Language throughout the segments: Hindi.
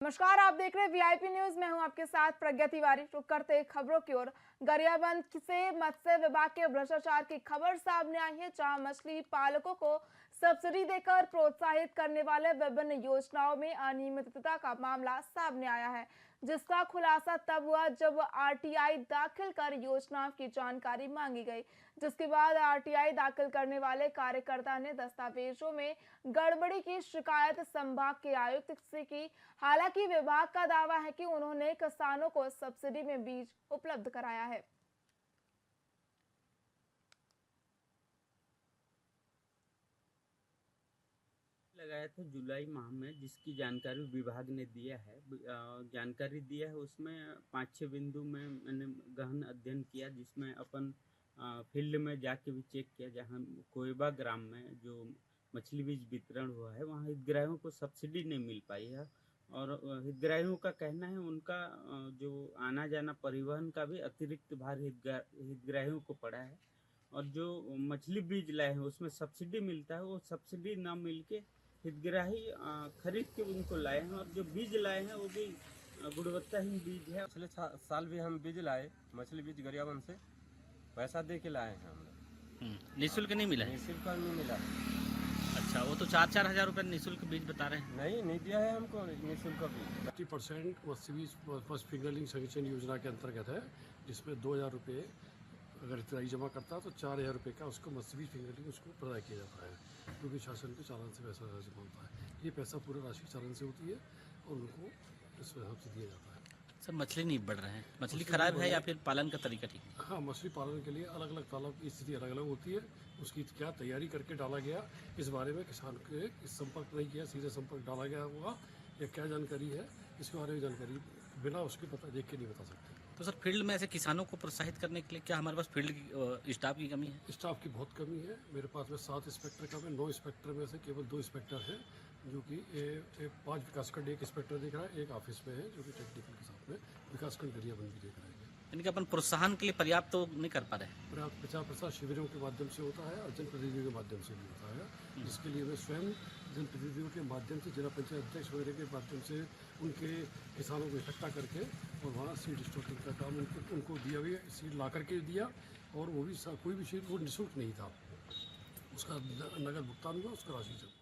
नमस्कार, आप देख रहे हैं वीआईपी न्यूज। मैं हूं आपके साथ प्रज्ञा तिवारी। रुक करते खबरों की ओर। गरियाबंद से मत्स्य विभाग के भ्रष्टाचार की खबर सामने आई है, जहां मछली पालकों को सब्सिडी देकर प्रोत्साहित करने वाले विभिन्न योजनाओं में अनियमितता का मामला सामने आया है, जिसका खुलासा तब हुआ जब आरटीआई दाखिल कर योजनाओं की जानकारी मांगी गई, जिसके बाद आरटीआई दाखिल करने वाले कार्यकर्ता ने दस्तावेजों में गड़बड़ी की शिकायत संभाग के आयुक्त से की। हालांकि विभाग का दावा है कि उन्होंने किसानों को सब्सिडी में बीज उपलब्ध कराया है। लगाया था जुलाई माह में, जिसकी जानकारी विभाग ने दिया है। जानकारी दिया है उसमें 5-6 बिंदु में मैंने गहन अध्ययन किया, जिसमें अपन फील्ड में जाके भी चेक किया, जहां कोयबा ग्राम में जो मछली बीज वितरण हुआ है वहां हितग्राहियों को सब्सिडी नहीं मिल पाई है। और हितग्राहियों का कहना है उनका जो आना जाना परिवहन का भी अतिरिक्त भार हितग्राहियों को पड़ा है। और जो मछली बीज लाए हैं उसमें सब्सिडी मिलता है, वो सब्सिडी ना मिल के हितग्राही खरीद के उनको लाए हैं। और जो बीज लाए हैं वो भी गुणवत्ताहीन बीज है। पिछले साल भी हम बीज लाए, मछली बीज गरियाबंद से पैसा दे के लाए हैं हम। निःशुल्क नहीं मिला है? निःशुल्क नहीं मिला। अच्छा, वो तो 4-4 हज़ार रुपये निःशुल्क बीज बता रहे हैं। नहीं दिया है हमको निःशुल्क बीज। 50% मत्स्य बीज फर्स्ट फिंगरलिंग संरक्षण योजना के अंतर्गत है, जिसमें 2,000 रुपये अगर हितग्राही जमा करता है तो 4,000 रुपये का उसको मत्स्य बीज फिंगरलिंग उसको प्रदान किया जाता है, क्योंकि शासन के चालान से पैसा जमा होता है। ये पैसा पूरा राशि चालान से होती है और उनको इस हिसाब से दिया जाता है। सर, मछली नहीं बढ़ रहे हैं, मछली खराब है या फिर पालन का तरीका ठीक है? हाँ, मछली पालन के लिए अलग अलग तालाब की स्थिति अलग अलग होती है। उसकी क्या तैयारी करके डाला गया, इस बारे में किसान के संपर्क नहीं किया, सीधे संपर्क डाला गया होगा या क्या जानकारी है, इसके बारे में जानकारी बिना उसके पता देख के नहीं बता सकते। तो सर, फील्ड में ऐसे किसानों को प्रोत्साहित करने के लिए क्या हमारे पास फील्ड की स्टाफ की कमी है? स्टाफ की बहुत कमी है। मेरे पास में 7 इंस्पेक्टर का में 9 इंस्पेक्टर में से केवल 2 इंस्पेक्टर हैं, जो कि 5 विकासखंड, एक इंस्पेक्टर देख रहा है, एक ऑफिस में है जो कि टेक्निकल के साथ में विकासखंड गरियाबंद भी देख रहे हैं। यानी कि अपन प्रोत्साहन के लिए पर्याप्त तो नहीं कर पा रहे हैं। पर्याप्त प्रचार प्रसार शिविरों के माध्यम से होता है और जनप्रतिनिधियों के माध्यम से भी होता है, जिसके लिए मैं स्वयं जनप्रतिनिधियों के माध्यम से, जिला पंचायत अध्यक्ष वगैरह के माध्यम से उनके किसानों को इकट्ठा करके और वहाँ सीड स्टॉकिंग का काम उनको दिया गया, सीड ला करके दिया। और वो भी कोई भी सीड वो निःशुल्क नहीं था, उसका नगद भुगतान हुआ, उसका राशि जब।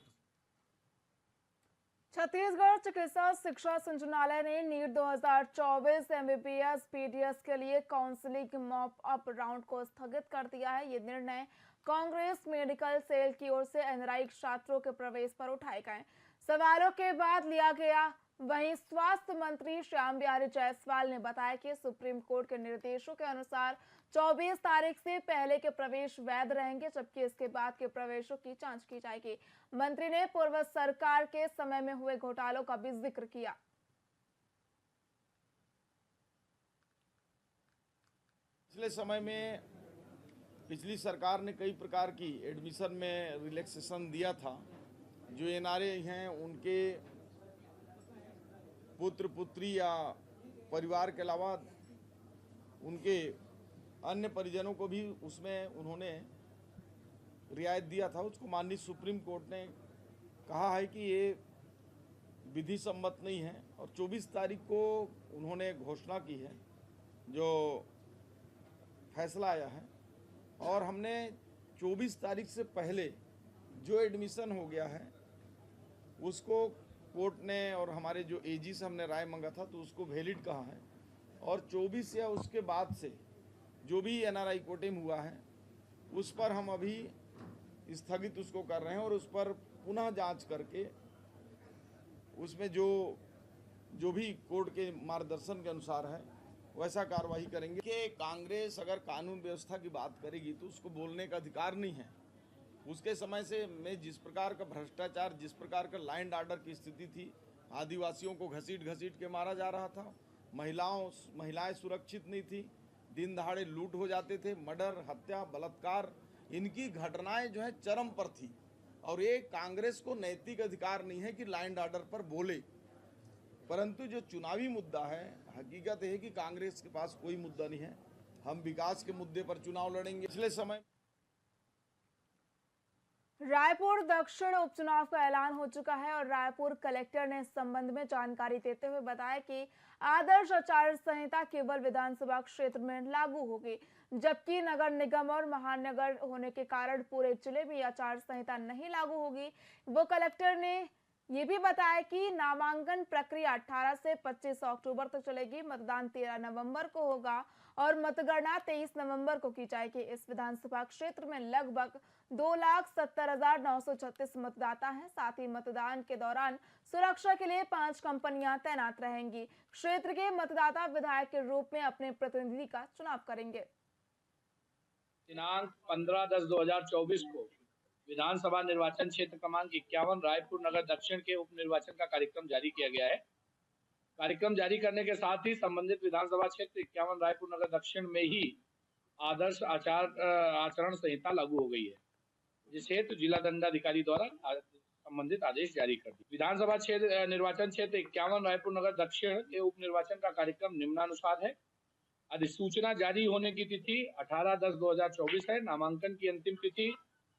छत्तीसगढ़ चिकित्सा शिक्षा संचालनालय ने नीट 2024 एमबीबीएस पीडीएस के लिए काउंसलिंग मॉप अप राउंड को स्थगित कर दिया है। ये निर्णय कांग्रेस मेडिकल सेल की ओर से एनआरआई छात्रों के प्रवेश पर उठाए गए सवालों के बाद लिया गया। वहीं स्वास्थ्य मंत्री श्याम बिहारी जायसवाल ने बताया कि सुप्रीम कोर्ट के निर्देशों के अनुसार 24 तारीख से पहले के प्रवेश वैध रहेंगे, जबकि इसके बाद के प्रवेशों की जांच की जाएगी। मंत्री ने पूर्व सरकार के समय में हुए घोटालों का भी जिक्र किया। पिछले समय में पिछली सरकार ने कई प्रकार की एडमिशन में रिलैक्सेशन दिया था। जो एनआरए हैं उनके पुत्र पुत्री या परिवार के अलावा उनके अन्य परिजनों को भी उसमें उन्होंने रियायत दिया था। उसको माननीय सुप्रीम कोर्ट ने कहा है कि ये विधि सम्मत नहीं है और 24 तारीख को उन्होंने घोषणा की है, जो फैसला आया है। और हमने 24 तारीख से पहले जो एडमिशन हो गया है उसको कोर्ट ने और हमारे जो एजी से हमने राय मांगा था तो उसको वैलिड कहा है। और 24 या उसके बाद से जो भी एनआरआई कोटेम हुआ है उस पर हम अभी स्थगित उसको कर रहे हैं और उस पर पुनः जांच करके उसमें जो भी कोर्ट के मार्गदर्शन के अनुसार है वैसा कार्रवाई करेंगे। कि कांग्रेस अगर कानून व्यवस्था की बात करेगी तो उसको बोलने का अधिकार नहीं है। उसके समय से में जिस प्रकार का भ्रष्टाचार, जिस प्रकार का लैंड ऑर्डर की स्थिति थी, आदिवासियों को घसीट के मारा जा रहा था, महिलाएं सुरक्षित नहीं थी, दिन दहाड़े लूट हो जाते थे, मर्डर, हत्या, बलात्कार, इनकी घटनाएं जो है चरम पर थी। और ये कांग्रेस को नैतिक अधिकार नहीं है कि लैंड ऑर्डर पर बोले। परंतु जो चुनावी मुद्दा है, हकीकत है कि कांग्रेस के पास कोई मुद्दा नहीं है। हम विकास के मुद्दे पर चुनाव लड़ेंगे। पिछले समय रायपुर दक्षिण उपचुनाव का ऐलान हो चुका है और रायपुर कलेक्टर ने इस संबंध में जानकारी देते हुए बताया कि आदर्श आचार संहिता केवल विधानसभा क्षेत्र में लागू होगी, जबकि नगर निगम और महानगर होने के कारण पूरे जिले में आचार संहिता नहीं लागू होगी। वो कलेक्टर ने ये भी बताया कि नामांकन प्रक्रिया 18 से 25 अक्टूबर तक चलेगी। मतदान 13 नवंबर को होगा और मतगणना 23 नवंबर को की जाएगी। इस विधानसभा क्षेत्र में लगभग 2,70,936 मतदाता हैं। साथ ही मतदान के दौरान सुरक्षा के लिए 5 कंपनियां तैनात रहेंगी। क्षेत्र के मतदाता विधायक के रूप में अपने प्रतिनिधि का चुनाव करेंगे। दिनांक 15/10/2024 को विधानसभा निर्वाचन क्षेत्र क्रमांक 51 रायपुर नगर दक्षिण के उप निर्वाचन का कार्यक्रम जारी किया गया है। कार्यक्रम जारी करने के साथ ही संबंधित विधानसभा क्षेत्र 51 रायपुर नगर दक्षिण में ही आदर्श आचरण संहिता लागू हो गई है, जिस हेतु जिला दंडाधिकारी द्वारा संबंधित आदेश जारी कर दिए। विधानसभा क्षेत्र निर्वाचन क्षेत्र 51 रायपुर नगर दक्षिण के उप निर्वाचन का कार्यक्रम निम्नानुसार है। अधिसूचना जारी होने की तिथि 18/10/2024 है। नामांकन की अंतिम तिथि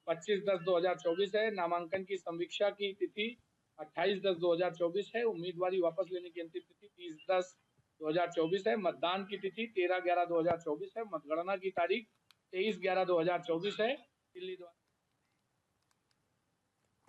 25/10/2024 है। नामांकन की समीक्षा की तिथि 28/10/2024 है। उम्मीदवारी वापस लेने की अंतिम तिथि 30/10/2024 है। मतदान की तिथि 13/11/2024 है। मतगणना की तारीख 23/11/2024 है। दिल्ली द्वारा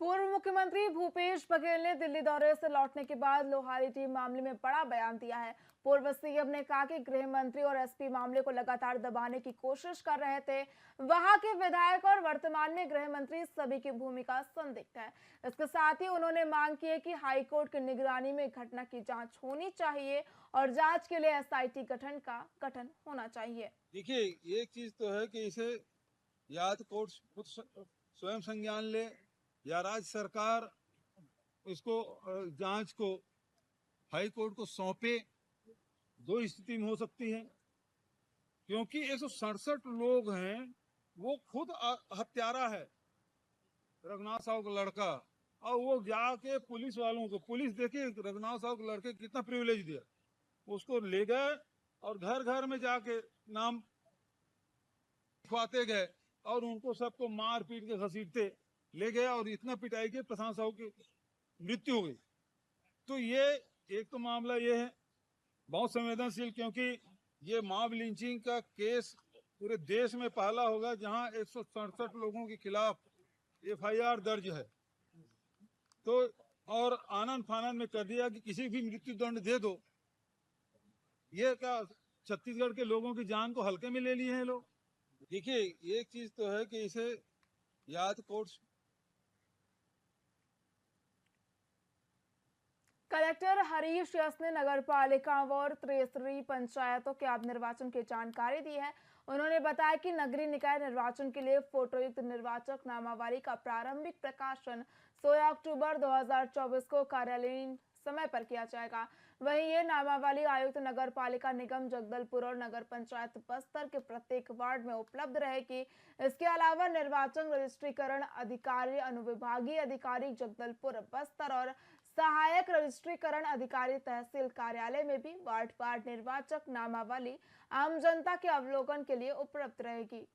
पूर्व मुख्यमंत्री भूपेश बघेल ने दिल्ली दौरे से लौटने के बाद लोहारी टीम मामले में बड़ा बयान दिया है। पूर्व सीएम ने कहा कि गृह मंत्री और एसपी मामले को लगातार दबाने की कोशिश कर रहे थे। वहां के विधायक और वर्तमान में गृह मंत्री सभी की भूमिका संदिग्ध है। इसके साथ ही उन्होंने मांग की है कि हाईकोर्ट की निगरानी में घटना की जांच होनी चाहिए और जांच के लिए एसआईटी गठन होना चाहिए। देखिए, एक चीज तो है कि इसे या तो कोर्ट खुद स्वयं संज्ञान ले या राज्य सरकार इसको जांच को हाई कोर्ट को सौंपे। दो स्थिति में हो सकती है, क्योंकि 167 लोग हैं, वो खुद हत्यारा है रघुनाथ साहू का लड़का, और वो जाके पुलिस वालों को, पुलिस देखिए रघुनाथ साहू के लड़के कितना प्रिविलेज दिया, उसको ले गए और घर घर में जाके नाम लिखवाते गए और उनको सबको मार पीट के घसीटते ले गए और इतना पिटाई के प्रशांत साहू की मृत्यु हो गई। तो ये एक तो मामला ये है बहुत संवेदनशील, क्योंकि ये मॉब लिंचिंग का केस पूरे देश में पहला होगा जहां 167 लोगों के खिलाफ एफआईआर दर्ज है। तो और आनंद फानंद में कर दिया कि किसी भी मृत्यु दंड दे दो। ये क्या छत्तीसगढ़ के लोगों की जान को हल्के में ले लिए हैं लोग। देखिए, एक चीज तो है कि इसे या तो कोर्ट कलेक्टर हरीश यस ने नगर पालिका और त्रिस्तरीय पंचायतों के अब निर्वाचन की जानकारी दी है। उन्होंने बताया कि नगरीय निकाय निर्वाचन के लिए फोटोयुक्त निर्वाचक नामावली का प्रारंभिक प्रकाशन 16 अक्टूबर 2024 को कार्यालयीन समय पर किया जाएगा। वहीं ये नामावली आयुक्त नगर पालिका निगम जगदलपुर और नगर पंचायत बस्तर के प्रत्येक वार्ड में उपलब्ध रहेगी। इसके अलावा निर्वाचन रजिस्ट्रीकरण अधिकारी, अनुविभागीय अधिकारी जगदलपुर बस्तर और सहायक रजिस्ट्रीकरण अधिकारी तहसील कार्यालय में भी वार्ड निर्वाचक नामावली आम जनता के अवलोकन के लिए उपलब्ध रहेगी।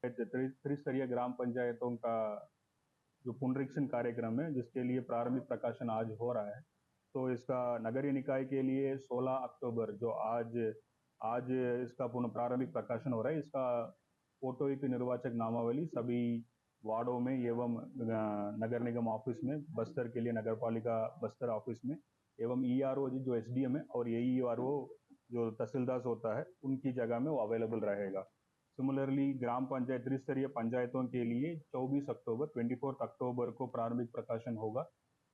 त्रिस्तरीय ग्राम पंचायतों का जो पुनरीक्षण कार्यक्रम है, जिसके लिए प्रारंभिक प्रकाशन आज हो रहा है, तो इसका नगरीय निकाय के लिए 16 अक्टूबर जो आज इसका पुनः प्रारंभिक प्रकाशन हो रहा है। इसका फोटोयुक्त निर्वाचक नामावली सभी वार्डों में एवं नगर निगम ऑफिस में, बस्तर के लिए नगर पालिका बस्तर ऑफिस में, एवं ईआरओ जो एसडीएम है और एईआरओ जो तहसीलदार होता है, उनकी जगह में वो अवेलेबल रहेगा। सिमिलरली ग्राम पंचायत त्रिस्तरीय पंचायतों के लिए 24 अक्टूबर को प्रारंभिक प्रकाशन होगा,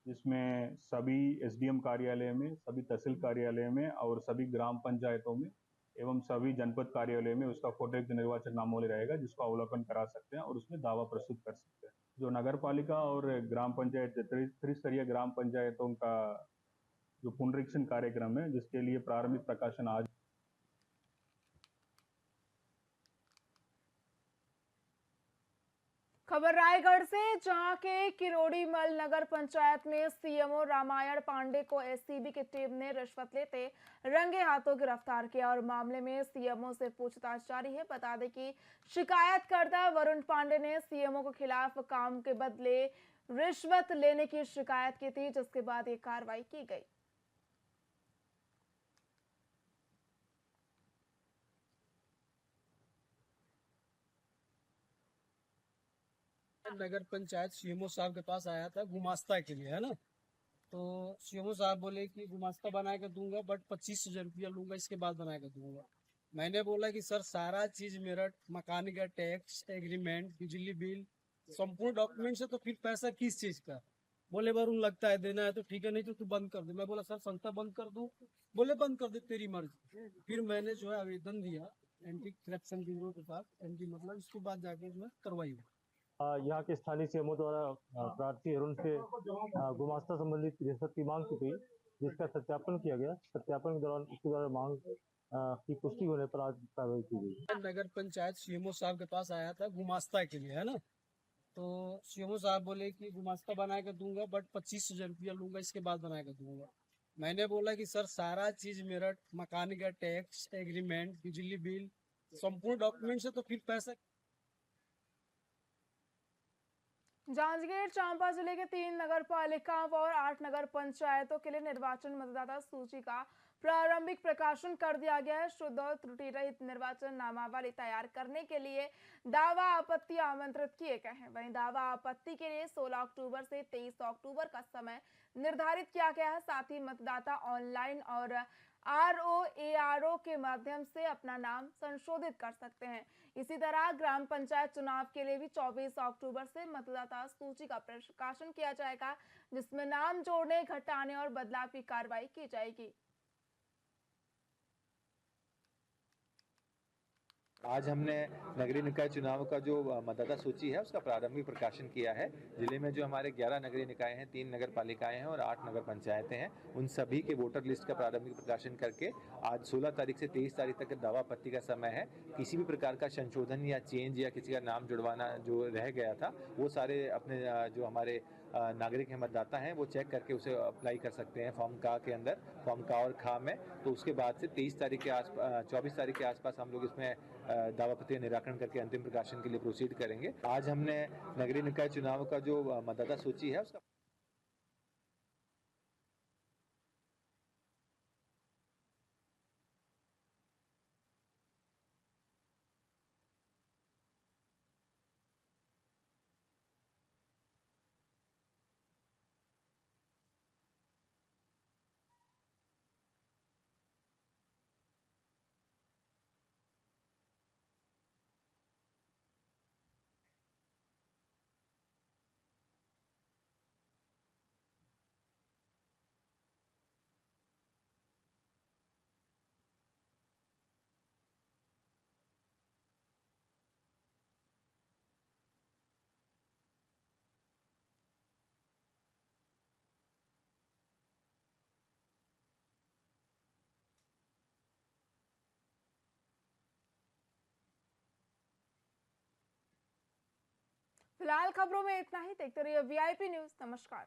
जिसमें सभी एसडीएम कार्यालय में, सभी तहसील कार्यालय में और सभी ग्राम पंचायतों में एवं सभी जनपद कार्यालय में उसका फोटोयुक्त निर्वाचक नामावली रहेगा, जिसको अवलोकन करा सकते हैं और उसमें दावा प्रस्तुत कर सकते हैं। जो नगर पालिका और ग्राम पंचायत त्रिस्तरीय ग्राम पंचायतों का जो पुनरीक्षण कार्यक्रम है, जिसके लिए प्रारंभिक प्रकाशन आज खबर रायगढ़ से, जहां के किरोड़ीमल नगर पंचायत में सीएमओ रामायण पांडे को एससीबी की टीम ने रिश्वत लेते रंगे हाथों गिरफ्तार किया और मामले में सीएमओ से पूछताछ जारी है। बता दें कि शिकायतकर्ता वरुण पांडे ने सीएमओ के खिलाफ काम के बदले रिश्वत लेने की शिकायत की थी, जिसके बाद ये कार्रवाई की गई। नगर पंचायत सीएमओ साहब के पास आया था गुमास्ता के लिए, है ना। तो सीएमओ साहब बोले कि गुमास्ता बना के दूंगा, बट 25,000 रुपया लूंगा, इसके बाद बना के दूंगा। मैंने बोला कि सर सारा चीज मेरा मकान का टैक्स, एग्रीमेंट, बिजली बिल, संपूर्ण डॉक्यूमेंट है, तो फिर पैसा किस चीज का। बोले वरुण लगता है देना है तो ठीक है, नहीं तो तू बंद कर दे। मैं बोला सर संस्था बंद कर दूं? बोले बंद कर दे, तेरी मर्जी। फिर मैंने जो है आवेदन दिया एंटी करप्शन ब्यूरो के पास, एंटी मतलब, इसके बाद जाके उसमें कार्रवाई हुई। यहाँ के स्थानीय सीएमओ द्वारा प्रार्थी अरुण से गुमास्ता संबंधित रिश्वत की मांग की गई, जिसका सत्यापन किया गया। सत्यापन के दौरान उसके द्वारा मांग की पुष्टि होने पर आज कार्रवाई की गई। नगर पंचायत सीएमओ साहब के पास आया था गुमास्ता के लिए, है ना। तो सीएमओ साहब बोले कि गुमास्ता बना के दूंगा, बट 25,000 रुपया लूंगा, इसके बाद बना के दूंगा। मैंने बोला कि सर सारा चीज मेरा मकान का टैक्स, एग्रीमेंट, बिजली बिल, संपूर्ण डॉक्यूमेंट है, तो फिर पैसा। जांजगीर चांपा जिले के 3 नगर पालिकाओं और 8 नगर पंचायतों के लिए निर्वाचन मतदाता सूची का प्रारंभिक प्रकाशन कर दिया गया है। शुद्ध और त्रुटि रहित निर्वाचन नामावली तैयार करने के लिए दावा आपत्ति आमंत्रित किए गए हैं। वहीं दावा आपत्ति के लिए 16 अक्टूबर से 23 अक्टूबर का समय निर्धारित किया गया है। साथ ही मतदाता ऑनलाइन और ROARO के माध्यम से अपना नाम संशोधित कर सकते हैं। इसी तरह ग्राम पंचायत चुनाव के लिए भी 24 अक्टूबर से मतदाता सूची का प्रकाशन किया जाएगा, जिसमें नाम जोड़ने, घटाने और बदलाव की कार्रवाई की जाएगी। आज हमने नगरीय निकाय चुनाव का जो मतदाता सूची है उसका प्रारंभिक प्रकाशन किया है। जिले में जो हमारे 11 नगरीय निकाय हैं, 3 नगर पालिकाएं हैं और 8 नगर पंचायतें हैं, उन सभी के वोटर लिस्ट का प्रारंभिक प्रकाशन करके आज 16 तारीख से 23 तारीख तक दावा आपत्ति का समय है। किसी भी प्रकार का संशोधन या चेंज या किसी का नाम जुड़वाना जो रह गया था, वो सारे अपने जो हमारे नागरिक हैं, मतदाता हैं, वो चेक करके उसे अप्लाई कर सकते हैं फॉर्म का के अंदर, फॉर्म का और खा में। तो उसके बाद से 24 तारीख के आसपास हम लोग इसमें दावापत्ति निराकरण करके अंतिम प्रकाशन के लिए प्रोसीड करेंगे। आज हमने नगरीय निकाय चुनाव का जो मतदाता सूची है उसका फिलहाल खबरों में इतना ही। देखते रहिए VIP न्यूज। नमस्कार।